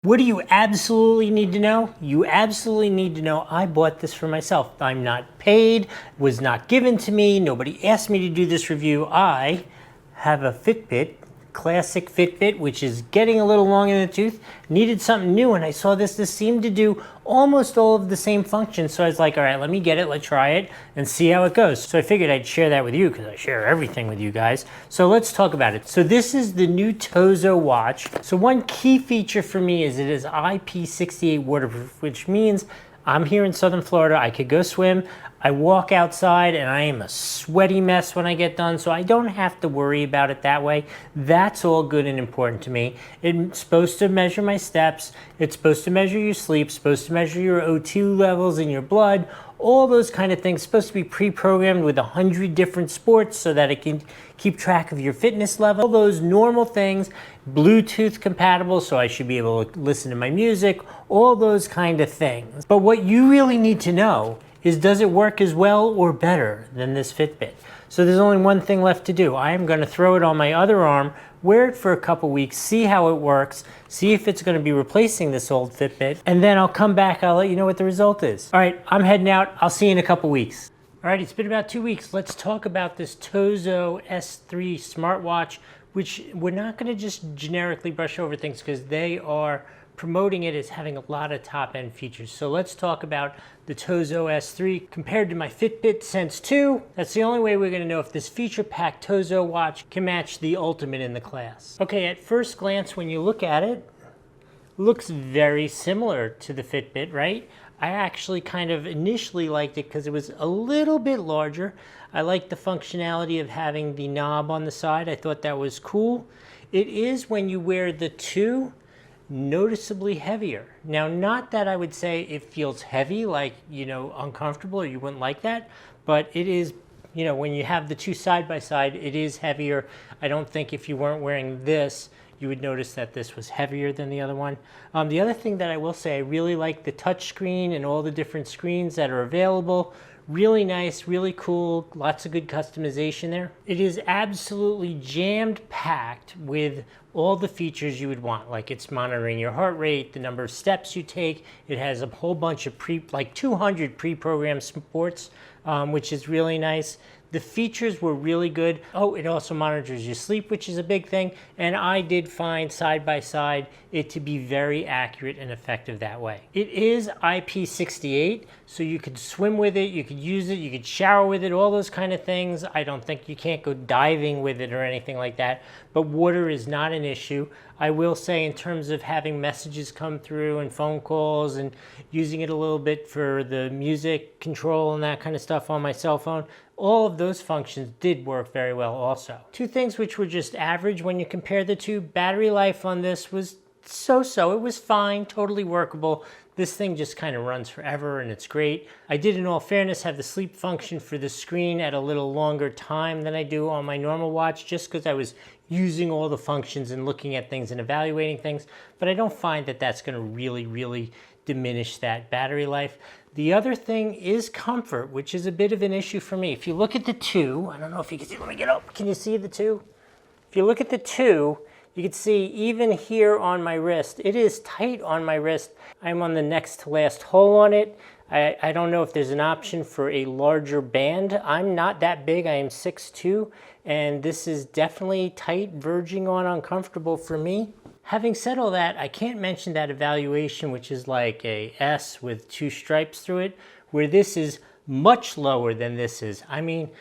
What do you absolutely need to know? You absolutely need to know I bought this for myself. I'm not paid, was not given to me, nobody asked me to do this review. I have a Fitbit, classic Fitbit, which is getting a little long in the tooth. Needed something new, and I saw this seemed to do almost all of the same functions. So I was like, all right, let me get it, let's try it and see how it goes. So I figured I'd share that with you because I share everything with you guys. So let's talk about it. So this is the new TOZO watch. So one key feature for me is it is IP68 waterproof, which means I'm here in Southern Florida, I could go swim, I walk outside and I am a sweaty mess when I get done, so I don't have to worry about it that way. That's all good and important to me. It's supposed to measure my steps, it's supposed to measure your sleep, it's supposed to measure your O2 levels in your blood, all those kind of things. It's supposed to be pre-programmed with 100 different sports so that it can keep track of your fitness level. All those normal things, Bluetooth compatible, so I should be able to listen to my music, all those kind of things. But what you really need to know is, does it work as well or better than this Fitbit? So there's only one thing left to do. I am going to throw it on my other arm, wear it for a couple weeks, see how it works, see if it's going to be replacing this old Fitbit, and then I'll come back, I'll let you know what the result is. All right, I'm heading out. I'll see you in a couple weeks. All right, it's been about 2 weeks. Let's talk about this TOZO S3 smartwatch, which we're not going to just generically brush over things because they are promoting it as having a lot of top-end features. So let's talk about the TOZO S3 compared to my Fitbit Sense 2. That's the only way we're going to know if this feature-packed TOZO watch can match the ultimate in the class. Okay, at first glance, when you look at it, looks very similar to the Fitbit, right? I actually kind of initially liked it because it was a little bit larger. I liked the functionality of having the knob on the side. I thought that was cool. It is, when you wear the 2, noticeably heavier. Now, not that I would say it feels heavy, like, you know, uncomfortable, or you wouldn't like that, but it is, you know, when you have the 2 side by side, it is heavier. I don't think if you weren't wearing this, you would notice that this was heavier than the other one. The other thing that I will say, I really like the touch screen and all the different screens that are available. Really nice, really cool, lots of good customization there. It is absolutely jammed packed with all the features you would want, like it's monitoring your heart rate, the number of steps you take. It has a whole bunch of like 200 pre-programmed sports, which is really nice. The features were really good. Oh, it also monitors your sleep, which is a big thing. And I did find side by side it to be very accurate and effective that way. It is IP68, so you could swim with it, you could use it, you could shower with it, all those kind of things. I don't think you can't go diving with it or anything like that, but water is not an issue. I will say, in terms of having messages come through and phone calls and using it a little bit for the music control and that kind of stuff on my cell phone, all of those functions did work very well also. 2 things which were just average when you compare the 2. Battery life on this was so-so. It was fine, totally workable. This thing just kind of runs forever and it's great. I did, in all fairness, have the sleep function for the screen at a little longer time than I do on my normal watch, just because I was using all the functions and looking at things and evaluating things. But I don't find that that's going to really diminish that battery life. The other thing is comfort, which is a bit of an issue for me. If you look at the 2, I don't know if you can see, let me get up. Can you see the 2? If you look at the 2, you can see even here on my wrist, it is tight on my wrist. I'm on the next to last hole on it. I don't know if there's an option for a larger band. I'm not that big, I am 6'2", and this is definitely tight, verging on uncomfortable for me. Having said all that, I can't mention that evaluation, which is like a S with 2 stripes through it, where this is much lower than this is. I mean,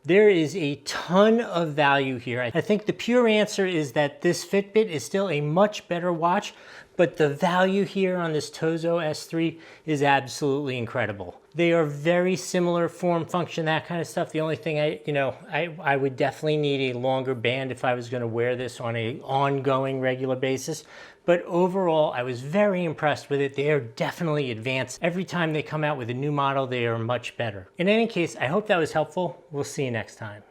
there is a ton of value here. I think the pure answer is that this Fitbit is still a much better watch, but the value here on this TOZO S3 is absolutely incredible. They are very similar form, function, that kind of stuff. The only thing I would definitely need a longer band if I was going to wear this on an ongoing regular basis. But overall, I was very impressed with it. They are definitely advanced. Every time they come out with a new model, they are much better. In any case, I hope that was helpful. We'll see you next time.